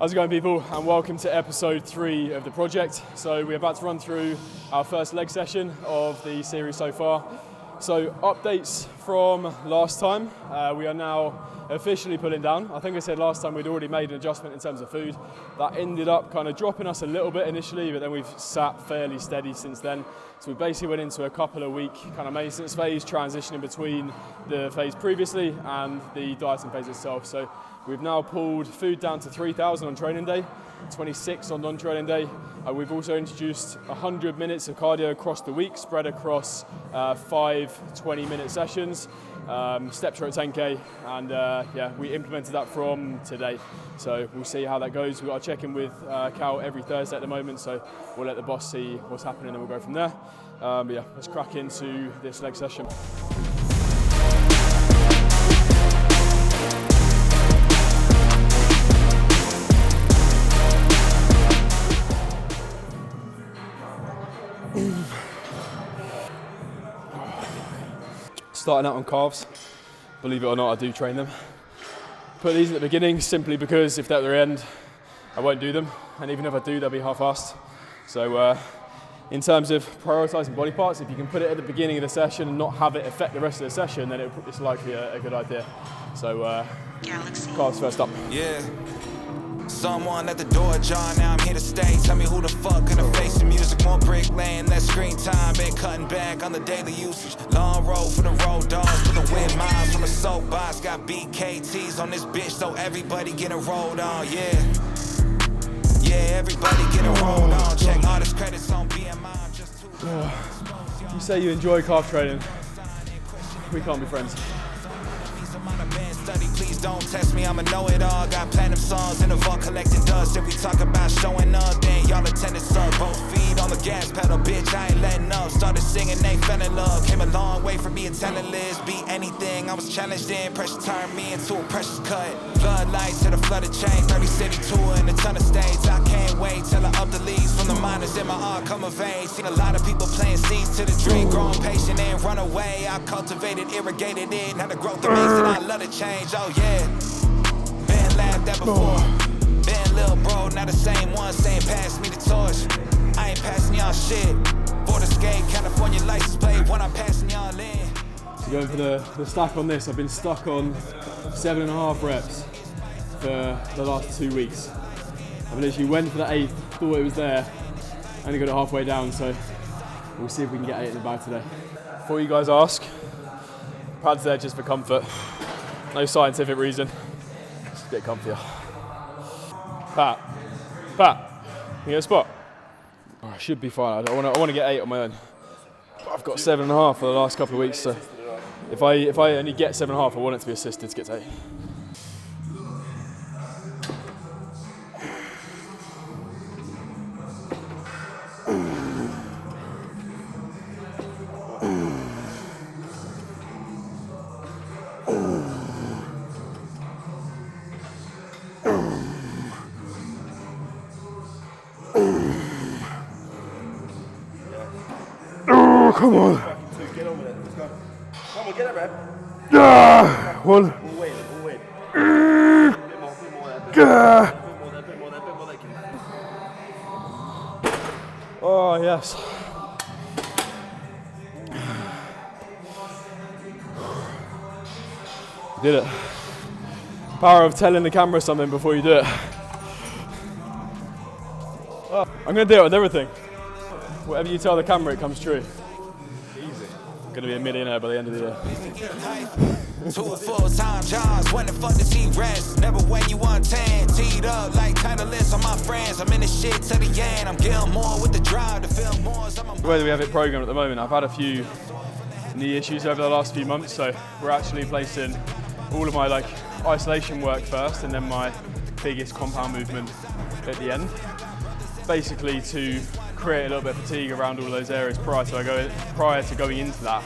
How's it going, people, and welcome to episode 3 of the project. So we're about to run through our first leg session of the series so far. So updates from last time, we are now officially pulling down. I think I said last time we'd already made an adjustment in terms of food. That ended up kind of dropping us a little bit initially, but then we've sat fairly steady since then. So we basically went into a couple of week kind of maintenance phase, transitioning between the phase previously and the dieting phase itself. So we've now pulled food down to 3,000 on training day, 26 on non-training day. We've also introduced 100 minutes of cardio across the week, spread across 5 20-minute sessions, steps are at 10K, and yeah, we implemented that from today. So we'll see how that goes. We've got to check in with Cal every Thursday at the moment, so we'll let the boss see what's happening and we'll go from there. But yeah, let's crack into this leg session. Starting out on calves, believe it or not, I do train them. Put these at the beginning simply because if they're at the end, I won't do them, and even if I do, they'll be half-assed. So in terms of prioritising body parts, if you can put it at the beginning of the session and not have it affect the rest of the session, then it's likely a good idea. So calves first up. Yeah. Someone at the door, John, now I'm here to stay. Tell me who the fuck gonna face the music, more brick laying, less screen time. Been cutting back on the daily usage. Long road for the road dogs, with the wind miles from a soapbox. Got BKTs on this bitch, so everybody getting rolled on, yeah. Yeah, everybody getting rolled on. Check all this credits on BMI, just too. You say you enjoy calf training. We can't be friends. Please don't test me, I'm a know-it-all. Got platinum songs in the vault collecting dust. If we talk about showing up, then y'all attended suck. Both feet on the gas pedal, bitch, I ain't letting up. Started singing, they fell in love. Came a long way from being talentless. Be anything, I was challenged in. Pressure turned me into a precious cut. Floodlights to the flooded chain. 30 city tour in a ton of states. I can't wait till I up the leaves from the minors in my art come of age. Seen a lot of people playing seeds to the dream. Grown patient and run away. I cultivated, irrigated it. Now the growth amazing, I love the change. Oh yeah, been laughed at before. Been little bro, not the same one saying pass me the torch. I ain't passing y'all shit. Border skate, California license plate when I'm passing y'all in. So going for the stack on this, I've been stuck on 7.5 reps for the last 2 weeks. I literally went for the 8th, thought it was there, only got it halfway down, so we'll see if we can get 8 in the bag today. Before you guys ask, pads there just for comfort. No scientific reason, just a bit comfier. Pat, you get a spot? Oh, I should be fine. I want to get 8 on my own. But I've got 7.5 for the last couple of weeks, so if I only get 7.5, I want it to be assisted to get to 8. Come on. Get on with it. Let's go. Come on, get it, man. Yeah. One. We'll wait. A bit more there. A bit more there. Oh, yes. Did it. Power of telling the camera something before you do it. Oh, I'm going to do it with everything. Whatever you tell the camera, it comes true. I'm gonna be a millionaire by the end of the year. 2 full-time jobs, when the fuck does he rest? Never when you want 10, teed up like Titleist on my friends. I'm in the shit to the end. I'm getting more with the drive to feel more. The way that we have it programmed at the moment, I've had a few knee issues over the last few months, so we're actually placing all of my isolation work first and then my biggest compound movement at the end. Basically to create a little bit of fatigue around all of those areas prior to going into that,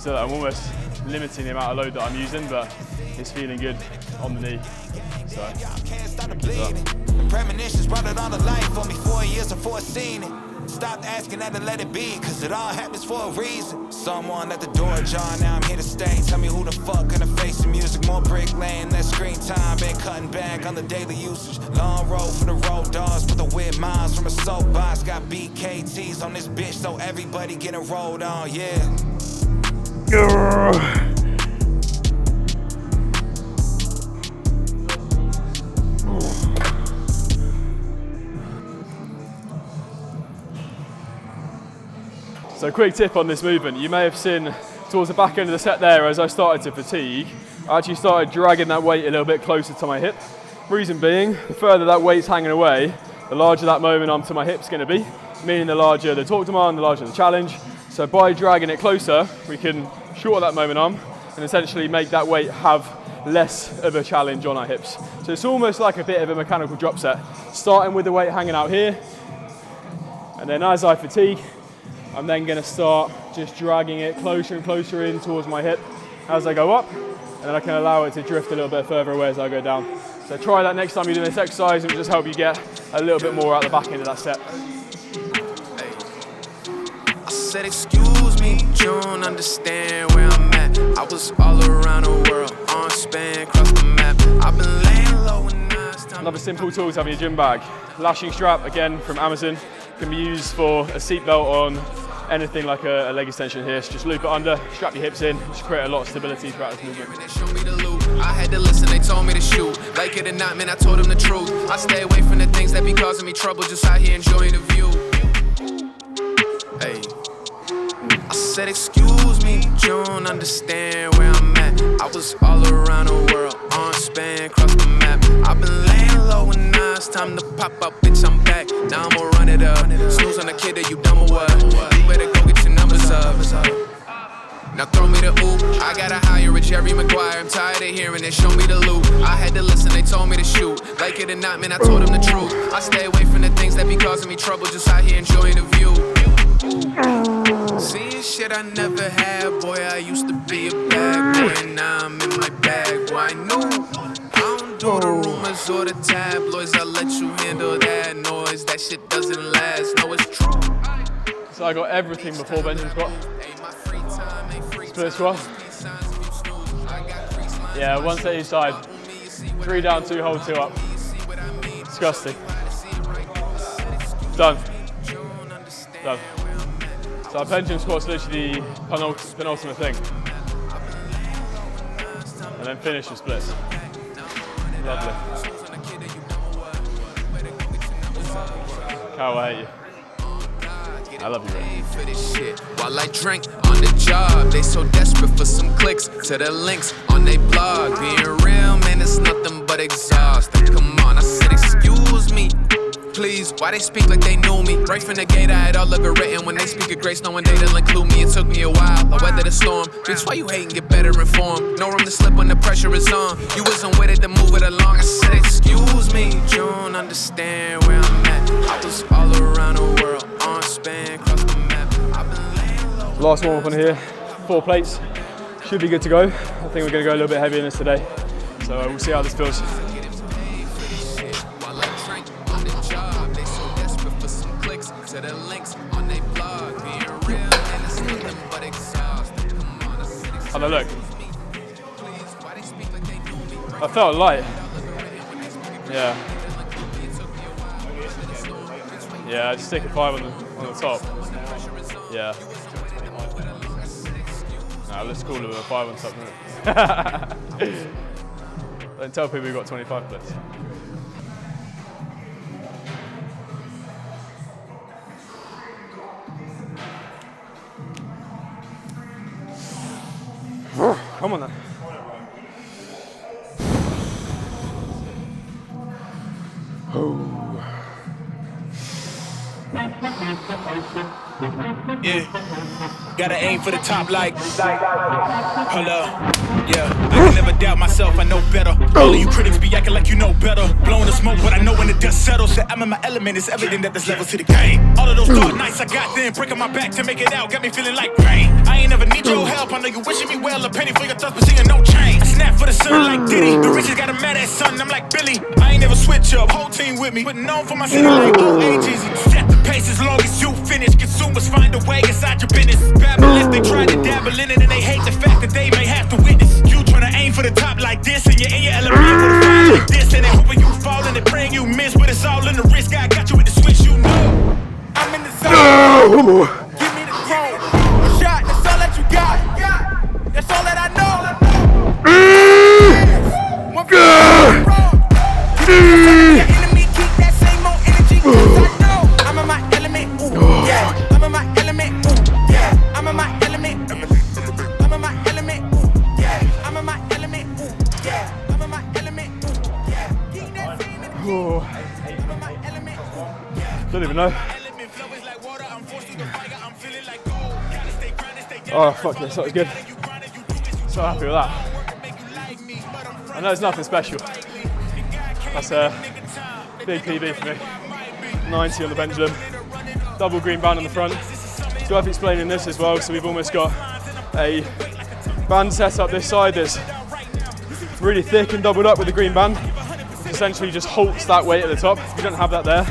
so that I'm almost limiting the amount of load that I'm using, but it's feeling good on the knee. So premonitions brought it on to life for me 4 years before seeing it. Stop asking that and let it be, cause it all happens for a reason. Someone at the door, John, now I'm here to stay. Tell me who the fuck gonna face the music, more brick laying, less screen time. Been cutting back on the daily usage. Long road stars with the weird minds from a soapbox. Got BKTs on this bitch, so everybody getting rolled on, yeah. So quick tip on this movement, you may have seen towards the back end of the set there, as I started to fatigue, I actually started dragging that weight a little bit closer to my hip. Reason being, the further that weight's hanging away, the larger that moment arm to my hip's going to be, meaning the larger the torque demand, the larger the challenge. So by dragging it closer, we can shorten that moment arm and essentially make that weight have less of a challenge on our hips. So it's almost like a bit of a mechanical drop set, starting with the weight hanging out here, and then as I fatigue, I'm then going to start just dragging it closer and closer in towards my hip as I go up, and then I can allow it to drift a little bit further away as I go down. So try that next time you're doing this exercise, and it will just help you get a little bit more out the back end of that set. I said, excuse me, you don't understand where I'm at. I was all around the world, on span, across the map. I've been laying low and now it's time. Another simple tool to have in your gym bag. Lashing strap, again from Amazon, can be used for a seatbelt on anything like a leg extension here. So just loop it under, strap your hips in, just create a lot of stability throughout this movement. I had to listen, they told me to shoot. Like it or not, man, I told them the truth. I stay away from the things that be causing me trouble, just out here enjoying the view. Hey, I said, excuse me, you don't understand where I'm at. I was all around the world, on span, across the map. I've been laying low and now it's time to pop up, bitch, I'm back. Now I'ma run it up. Snooze on the kid, are you dumb or what? You better go get your numbers up. Now throw me the oop. I gotta hire a Jerry Maguire. I'm tired of hearing it. Show me the loop. I had to listen, they told me to shoot. Like it or not, man, I told them the truth. I stay away from the things that be causing me trouble, just out here enjoying the view. Seeing shit I never had, boy, I used to be a bad boy, and now I'm in my bag, boy, I knew. I don't do the rumors or the tabloids, I let you handle that noise, that shit doesn't last, no, it's true. So I got everything before Pendulum Squat. Split squat. Yeah, one set each side. 3 down, 2 hold, 2 up. Disgusting. Done. Done. So our pendulum squat's literally the penultimate thing. And then finish the splits. Lovely. Cal, I hate you. I love you, Ray. For this shit. While I drank on the job, they so desperate for some clicks to the links on they blog. Being real, man, it's nothing but exhausting. Come on, I said, excuse me, please. Why they speak like they knew me? Right from the gate, I had all of it written. When they speak of grace, knowing they didn't include me. It took me a while, I weathered the storm. Bitch, why you hating? Get better informed. No room to slip when the pressure is on. You wasn't with it to move it along. I said, excuse me, you don't understand where I'm at. I was all around the world, on span, across the map. I've been laying low. Last warm up on here, 4 plates. Should be good to go. I think we're going to go a little bit heavier in this today. So we'll see how this feels. How'd I look? I felt light. Yeah. Yeah, I just stick a 5 on the top. Yeah. Nah, let's call it a 5 on top, isn't it? Don't tell people we've got 25 plates. Come on then. Yeah, gotta aim for the top like, hold up, yeah, I can never doubt myself, I know better. All of you critics be acting like you know better. Blowing the smoke, but I know when the dust settles that I'm in my element, it's evident that there's levels to the game. All of those dark nights I got then, breaking my back to make it out, got me feeling like rain. I ain't never need your help, I know you wishing me well, a penny for your thoughts, but seeing no change. I snap for the sun like Diddy, the riches got a mad ass son, I'm like Billy. I ain't never switch up, whole team with me, putting on for my city like old ages. Set the pace as long as you finish, consumers find a way inside your business. Babble if they try to dabble in it and they hate the fact that they may have to witness. You tryna aim aim for the top like this, and you're in your element with a fire like this, and they hoping you fall and they praying you miss, but it's all in the risk. I got you with the switch, you know. I'm in the zone. Give me the chrome. A shot, that's all that you got. That's all that I know. One for the enemy, keep that same old energy, 'cause I know I'm in my element. Ooh, yeah. I'm in my element. Ooh, yeah. I'm in my element. I'm in my element. Ooh, yeah. I'm in my element. Ooh, yeah. I'm in my element. Ooh, yeah. Keep that same energy. I'm in my element. Ooh, yeah. Don't even know. Oh fuck this, that was good. So happy with that. I know it's nothing special. That's a big PB for me. 90 on the pendulum. Double green band on the front. It's worth explaining this as well, so we've almost got a band set up this side that's really thick and doubled up with the green band. Essentially just halts that weight at the top. If you don't have that there,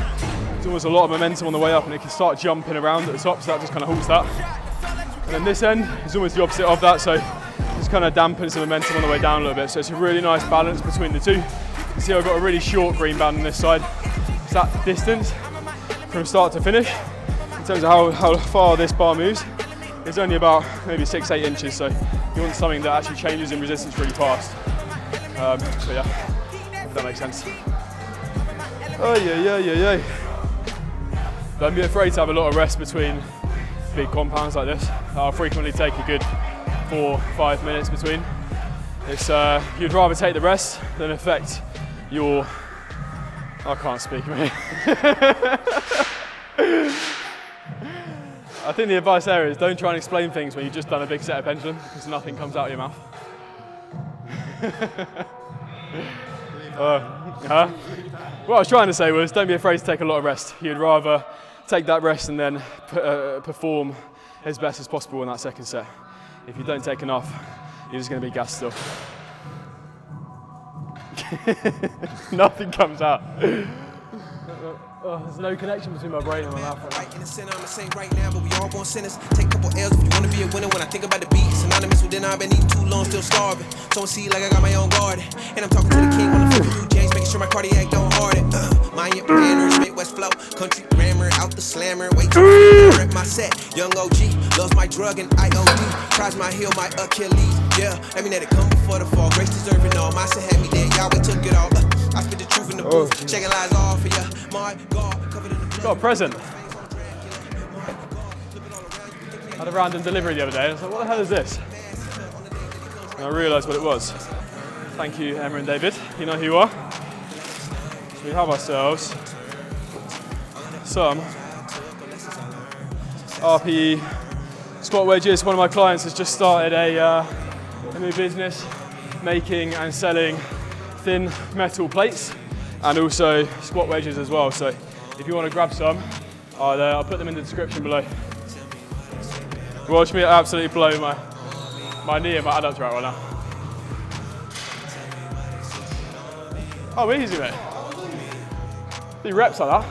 there's always a lot of momentum on the way up and it can start jumping around at the top, so that just kind of halts that. And then this end is almost the opposite of that, so just kind of dampens the momentum on the way down a little bit. So it's a really nice balance between the two. You can see I've got a really short green band on this side. It's that distance from start to finish. In terms of how far this bar moves, it's only about maybe 6-8 inches, so you want something that actually changes in resistance really fast. So yeah, if that makes sense. Oh yeah. Don't be afraid to have a lot of rest between big compounds like this. I'll frequently take a good 4-5 minutes between. It's you'd rather take the rest than affect your. I can't speak, mate. I think the advice there is don't try and explain things when you've just done a big set of pendulum, because nothing comes out of your mouth. What I was trying to say was don't be afraid to take a lot of rest. You'd rather take that rest and then perform as best as possible in that second set. If you don't take enough, you're just going to be gassed still. Nothing comes out. There's no connection between my brain and my mouth. Right in the center, I'm the same right now, but we all born sinners. Take a couple L's if you want to be a winner. When I think about the beat, synonymous with dinner. I've been eating too long, still starving. Don't see like I got my own garden. And I'm talking to the king when I'm flipping through James, making sure my cardiac don't harden. Mind your manners, Midwest flow, country grammar, out the slammer. Wait till I rep my set. Young OG, loves my drug and IOD. Tries my heel, my Achilles. Yeah, I mean that it come before the fall. Grace deserving all. My son had me there, Yahweh took it all. I spit the truth in the booth, checking lies off for ya. My God, covered in the blood. Got a present. Had a random delivery the other day. I was like, what the hell is this? And I realised what it was. Thank you, Emma and David. You know who you are. So we have ourselves some RPE squat wedges. One of my clients has just started a new business making and selling thin metal plates and also squat wedges as well. So if you want to grab some, I'll put them in the description below. Watch me absolutely blow my knee and my adductor right now. Oh, easy, mate. 3 reps like that.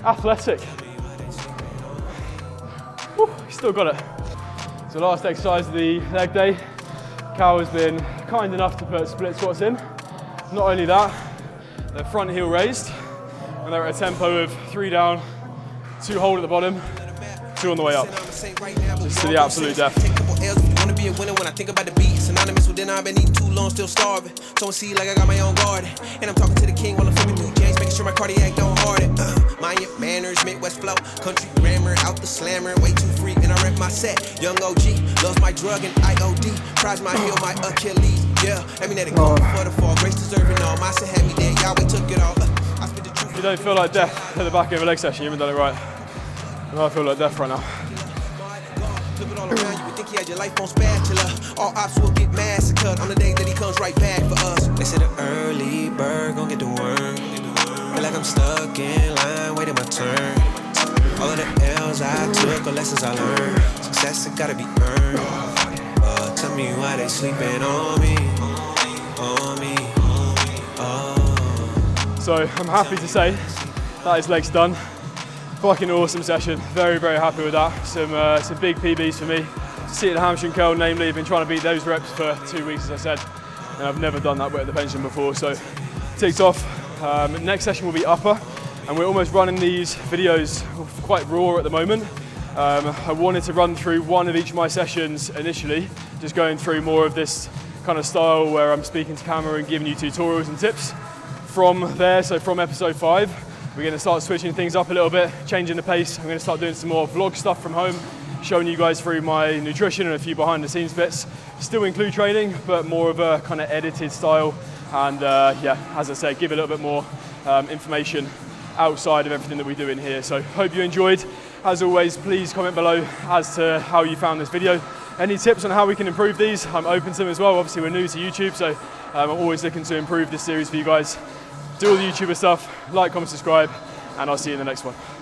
Athletic. Woo, still got it. So last exercise of the leg day, Cal has been kind enough to put split squats in. Not only that, they're front heel raised, and they're at a tempo of 3 down, 2 hold at the bottom, 2 on the way up. Just to the absolute death. Want to be a winner when I think about the beat. Synonymous with dinner, I've been eating too long, still starving. Don't see like I got my own garden. And I'm talking to the king while I'm flipping through James, making sure my cardiac don't harden. Mind your manners, Midwest flow, country grammar, out the slammer, way too free, and I rep my set. Young OG, loves my drug and IOD. Tries my heel, my Achilles. Yeah, I mean that it come before the fall. Grace deserving all. My son had me there, Yahweh took it all. I spit the truth. You don't feel like death at the back of a leg session, you haven't done it right. And I feel like death right now. Flip it all around, you would think he had your life on spatula. All ops will get massacred on the day that he comes right back for us. They said the early bird gon' get the worm. Feel like I'm stuck in line, waiting my turn. All of the L's I took or lessons I learned. Success, it gotta be earned. Tell me why they sleeping on me, So I'm happy to say that is legs done. Fucking awesome session. Very, very happy with that. Some big PBs for me. Seated hamstring curl, namely, I've been trying to beat those reps for 2 weeks, as I said. and I've never done that weight at the pension before, so ticked off. Next session will be upper, and we're almost running these videos quite raw at the moment. I wanted to run through one of each of my sessions initially, just going through more of this kind of style where I'm speaking to camera and giving you tutorials and tips. From there, so from episode 5, we're going to start switching things up a little bit, changing the pace. I'm going to start doing some more vlog stuff from home, showing you guys through my nutrition and a few behind the scenes bits. Still include training, but more of a kind of edited style. And yeah, as I said, give a little bit more information outside of everything that we do in here. So hope you enjoyed. As always, please comment below as to how you found this video. Any tips on how we can improve these, I'm open to them as well. Obviously we're new to YouTube, so I'm always looking to improve this series for you guys. Do all the YouTuber stuff, like, comment, subscribe, and I'll see you in the next one.